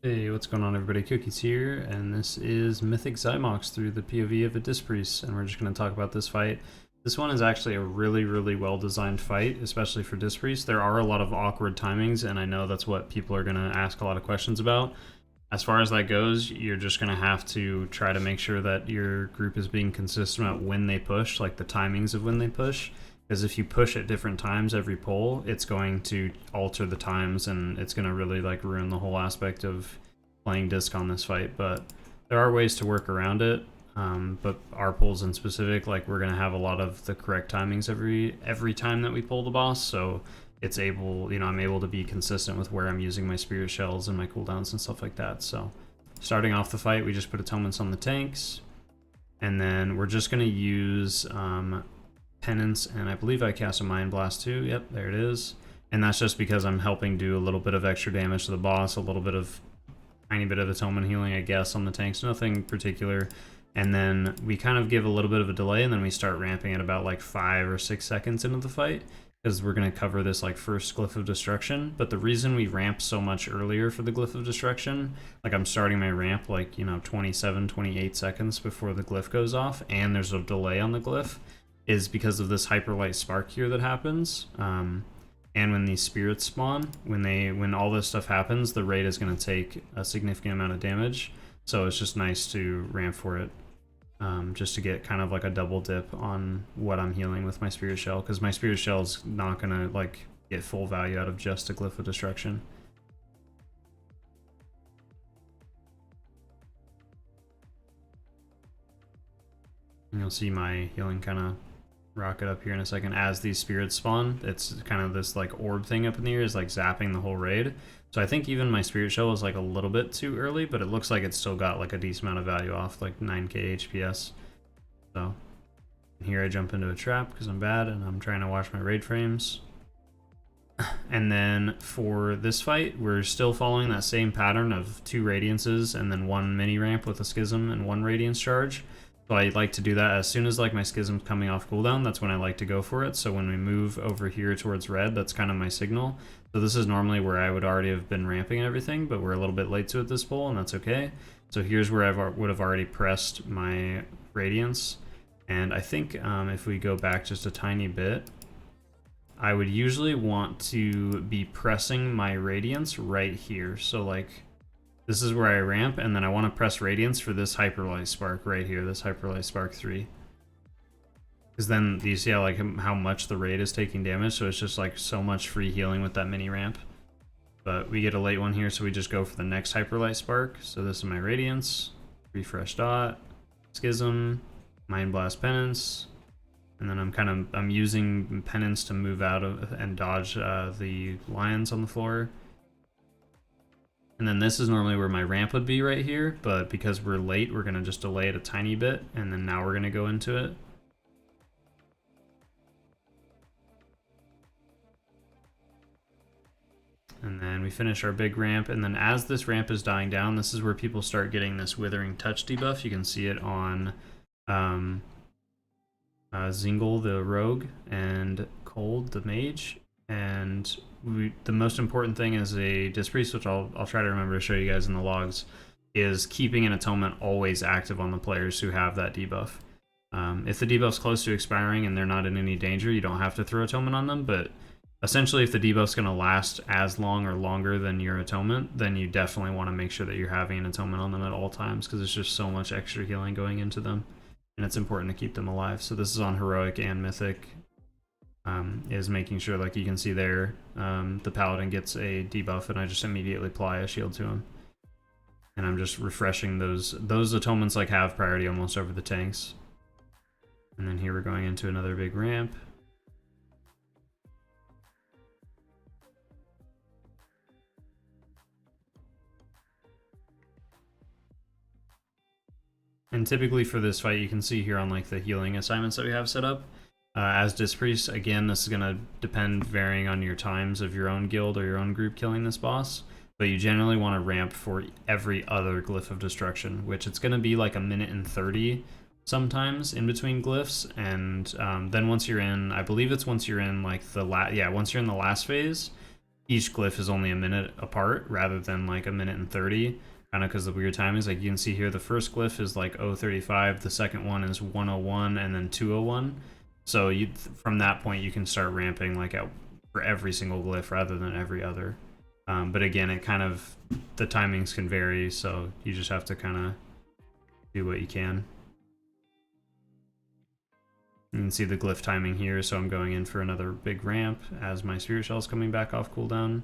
Hey, what's going on everybody? Cookies here, and this is Mythic Xymox through the POV of a Disc Priest, and we're just going to talk about this fight. This one is actually a really well designed fight, especially for Disc Priest. There are a lot of awkward timings, and I know that's what people are going to ask a lot of questions about. As far as that goes, you're just going to have to try to make sure that your group is being consistent about when they push, like the timings of when they push. Because if you push at different times every pull, it's going to alter the times and it's going to really like ruin the whole aspect of playing disc on this fight. But there are ways to work around it. But our pulls in specific, like we're going to have a lot of the correct timings every time that we pull the boss. So it's able, I'm able to be consistent with where I'm using my spirit shells and my cooldowns and stuff like that. So starting off the fight, we just put atonements on the tanks, and then we're just going to use penance, and I believe I cast a mind blast too. Yep, there it is. And that's just because I'm helping do a little bit of extra damage to the boss, a little bit of tiny bit of atonement healing, I guess, on the tanks, nothing particular. And then we kind of give a little bit of a delay, and then we start ramping at about like 5 or 6 seconds into the fight, because we're going to cover this like first Glyph of Destruction. But the reason we ramp so much earlier for the Glyph of Destruction, like I'm starting my ramp like, 27, 28 seconds before the Glyph goes off, and there's a delay on the Glyph, is because of this hyperlight spark here that happens. And when these spirits spawn, when all this stuff happens, the raid is going to take a significant amount of damage. So it's just nice to ramp for it, just to get kind of like a double dip on what I'm healing with my spirit shell, because my spirit shell is not going to like get full value out of just a Glyph of Destruction. And you'll see my healing kind of rocket up here in a second as these spirits spawn. It's kind of this like orb thing up in the air is like zapping the whole raid. So I think even my spirit shell was like a little bit too early, but it looks like it's still got like a decent amount of value off, like 9k HPS. So here I jump into a trap because I'm bad and I'm trying to watch my raid frames. And then for this fight, we're still following that same pattern of 2 radiances and then 1 mini ramp with a schism and 1 radiance charge. So I like to do that as soon as like my schism's coming off cooldown. That's when I like to go for it. So when we move over here towards red, that's kind of my signal. So this is normally where I would already have been ramping and everything, but we're a little bit late to it this pull, and that's okay. So here's where I would have already pressed my radiance. And I think if we go back just a tiny bit, I would usually want to be pressing my radiance right here. So like, this is where I ramp, and then I want to press Radiance for this Hyperlight Spark right here, this Hyperlight Spark 3. Because then, do you see how much the raid is taking damage? So it's just like so much free healing with that mini ramp. But we get a late one here, so we just go for the next Hyperlight Spark. So this is my Radiance, Refresh Dot, Schism, Mind Blast Penance, and then I'm using Penance to move out of and dodge the lions on the floor. And then this is normally where my ramp would be right here, but because we're late, we're going to just delay it a tiny bit, and then now we're going to go into it. And then we finish our big ramp, and then as this ramp is dying down, this is where people start getting this Withering Touch debuff. You can see it on Zingle, the rogue, and Cold, the mage. And the most important thing as a Disc Priest, which I'll try to remember to show you guys in the logs, is keeping an atonement always active on the players who have that debuff. If the debuff's close to expiring and they're not in any danger, you don't have to throw atonement on them, but essentially if the debuff's going to last as long or longer than your atonement, then you definitely want to make sure that you're having an atonement on them at all times, because there's just so much extra healing going into them, and it's important to keep them alive. So this is on Heroic and Mythic. Is making sure, like you can see there, the Paladin gets a debuff, and I just immediately apply a shield to him. And I'm just refreshing those atonements like have priority almost over the tanks. And then here we're going into another big ramp. And typically for this fight, you can see here on like the healing assignments that we have set up, as Disc Priest, again, this is going to depend varying on your times of your own guild or your own group killing this boss, but you generally want to ramp for every other Glyph of Destruction, which it's going to be like 1:30 sometimes in between glyphs, and then once you're in, I believe it's once you're in like once you're in the last phase, each glyph is only a minute apart rather than like a minute and 30, kind of because the weird timings. Like you can see here, the first glyph is like 0:35, the second one is 1:01, and then 2:01. So from that point you can start ramping like for every single glyph rather than every other. But again, it kind of, the timings can vary, so you just have to kind of do what you can. You can see the glyph timing here, so I'm going in for another big ramp as my spirit shell is coming back off cooldown.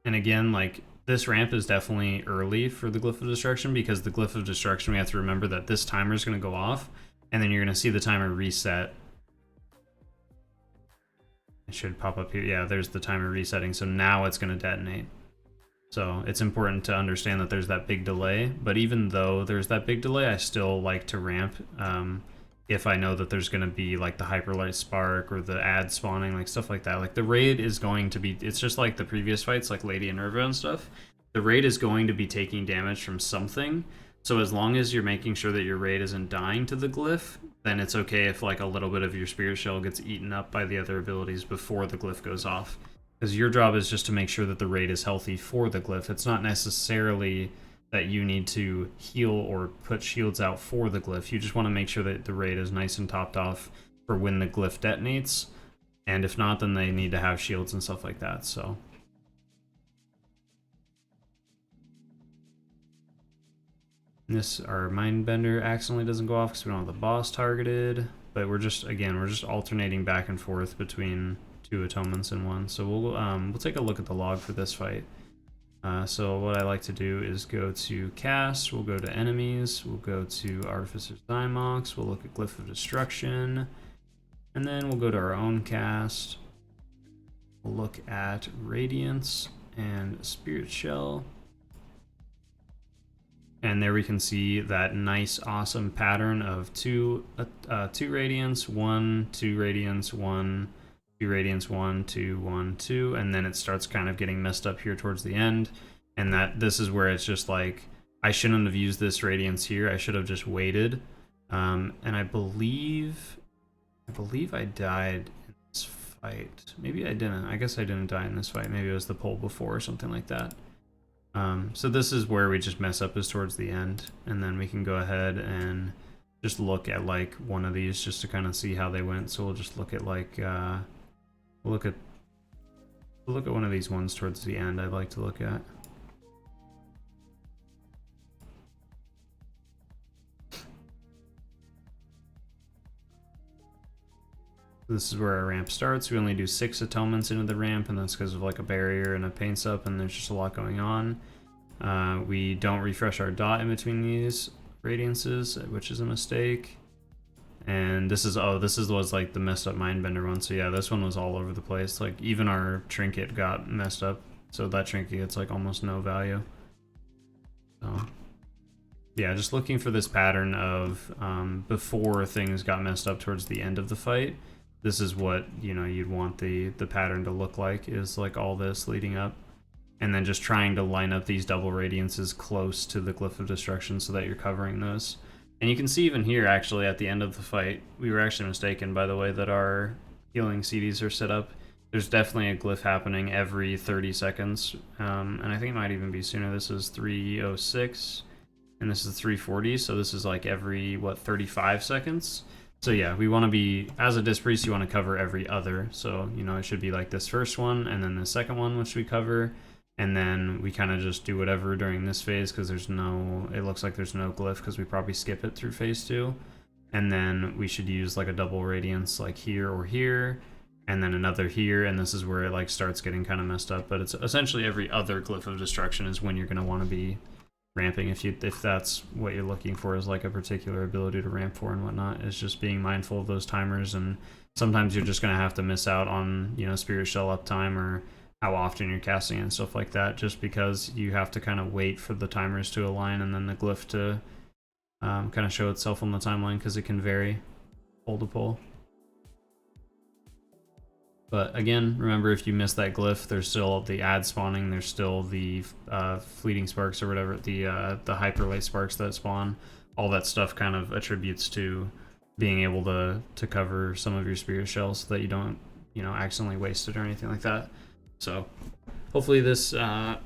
And again, like, this ramp is definitely early for the Glyph of Destruction, because the Glyph of Destruction, we have to remember that this timer is going to go off, and then you're going to see the timer reset. It should pop up here. Yeah, there's the timer resetting, so now it's going to detonate. So it's important to understand that there's that big delay, but even though there's that big delay, I still like to ramp if I know that there's going to be like the Hyperlight Spark or the ad spawning, like stuff like that. Like the raid is going to be, it's just like the previous fights, like Lady Enerva and stuff. The raid is going to be taking damage from something, so as long as you're making sure that your raid isn't dying to the glyph, then it's okay if like a little bit of your spirit shell gets eaten up by the other abilities before the glyph goes off. Because your job is just to make sure that the raid is healthy for the glyph. It's not necessarily that you need to heal or put shields out for the glyph. You just want to make sure that the raid is nice and topped off for when the glyph detonates. And if not, then they need to have shields and stuff like that. So our Mindbender accidentally doesn't go off because we don't have the boss targeted. But we're just alternating back and forth between 2 atonements in one. So we'll take a look at the log for this fight. So what I like to do is go to cast, we'll go to enemies, we'll go to Artificer Xymox, we'll look at Glyph of Destruction, and then we'll go to our own cast. We'll look at Radiance and Spirit Shell. And there we can see that nice, awesome pattern of 2 Radiance, 1, 2 Radiance, 1, 2 Radiance, 1, 2, 1, 2, and then it starts kind of getting messed up here towards the end. And this is where it's just like, I shouldn't have used this Radiance here. I should have just waited. And I believe I died in this fight. Maybe I didn't. I guess I didn't die in this fight. Maybe it was the pull before or something like that. So this is where we just mess up, is towards the end, and then we can go ahead and just look at like one of these just to kind of see how they went. So we'll just look at like we'll look at one of these ones towards the end. I'd like to look at. This is where our ramp starts. We only do 6 atonements into the ramp, and that's because of like a barrier and a paint sup, and there's just a lot going on. We don't refresh our dot in between these radiances, which is a mistake. And this was like the messed up Mindbender one. So yeah, this one was all over the place. Like even our trinket got messed up. So that trinket gets like almost no value. So yeah, just looking for this pattern of before things got messed up towards the end of the fight. This is what, you know, you'd want the pattern to look like, is like all this leading up. And then just trying to line up these double radiances close to the Glyph of Destruction so that you're covering those. And you can see even here, actually, at the end of the fight, we were actually mistaken by the way that our healing CDs are set up. There's definitely a glyph happening every 30 seconds. And I think it might even be sooner. This is 306, and this is 340, so this is like every, what, 35 seconds? So yeah, we want to be, as a Disc Priest, you want to cover every other. So, you know, it should be like this first one, and then the second one, which we cover, and then we kind of just do whatever during this phase, because there's no, it looks like there's no glyph, because we probably skip it through phase 2. And then we should use like a double radiance like here or here, and then another here, and this is where it like starts getting kind of messed up. But it's essentially every other Glyph of Destruction is when you're going to want to be ramping, if that's what you're looking for, is like a particular ability to ramp for and whatnot. Is just being mindful of those timers, and sometimes you're just going to have to miss out on, you know, Spirit Shell uptime or how often you're casting and stuff like that, just because you have to kind of wait for the timers to align and then the glyph to kind of show itself on the timeline, because it can vary pull to pull. But again, remember, if you miss that glyph, there's still the ad spawning, there's still the fleeting sparks or whatever, the hyperlight sparks that spawn. All that stuff kind of attributes to being able to cover some of your spirit shells so that you don't, you know, accidentally waste it or anything like that. So hopefully this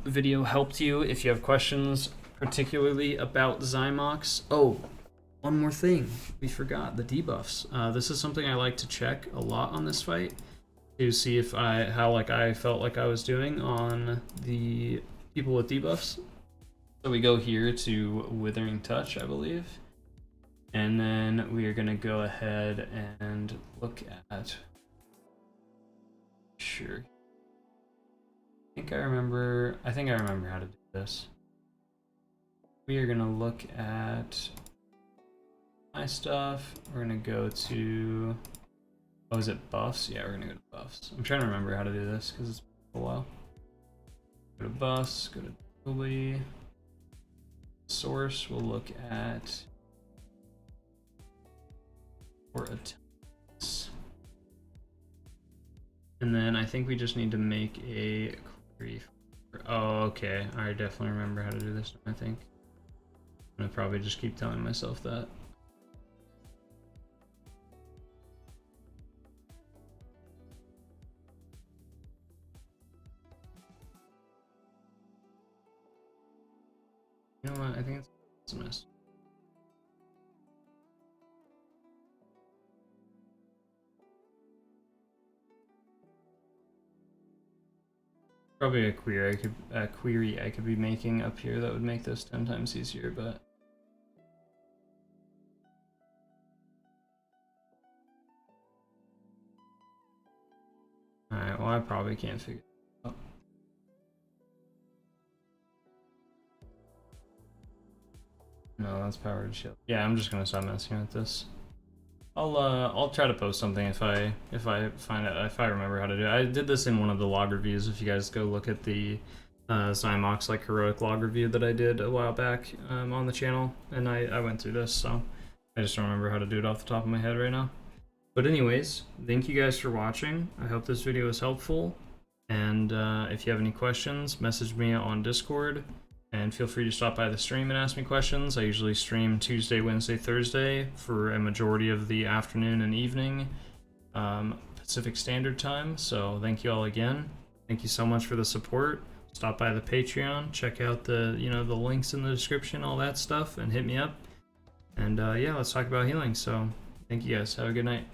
video helped you. If you have questions, particularly about Xymox. Oh, one more thing we forgot, the debuffs. This is something I like to check a lot on this fight to see if how I felt like I was doing on the people with debuffs. So we go here to Withering Touch, I believe. And then we are going to go ahead and look at... Sure. I think I remember how to do this. We are going to look at my stuff. We're going to go to... Oh, is it buffs? Yeah, we're going to go to buffs. I'm trying to remember how to do this because it's been a while. Go to buffs, go to Doodlebee. Source, we'll look at... or attempts. And then I think we just need to make a query for, oh, okay. I definitely remember how to do this, I think. I'm gonna probably just keep telling myself that. You know what? I think it's a mess. Probably a query I could be making up here that would make this 10 times easier, but alright, well I probably can't figure it out. No, that's powered shield. Yeah, I'm just gonna stop messing with this. I'll try to post something if I find out, if I remember how to do it. I did this in one of the log reviews. If you guys go look at the Xymox like heroic log review that I did a while back on the channel, and I went through this, so I just don't remember how to do it off the top of my head right now. But anyways, thank you guys for watching. I hope this video was helpful, and if you have any questions, message me on Discord. And feel free to stop by the stream and ask me questions. I usually stream Tuesday, Wednesday, Thursday for a majority of the afternoon and evening Pacific Standard Time. So thank you all again. Thank you so much for the support. Stop by the Patreon, check out the the links in the description, all that stuff, and hit me up. And yeah, let's talk about healing. So thank you guys. Have a good night.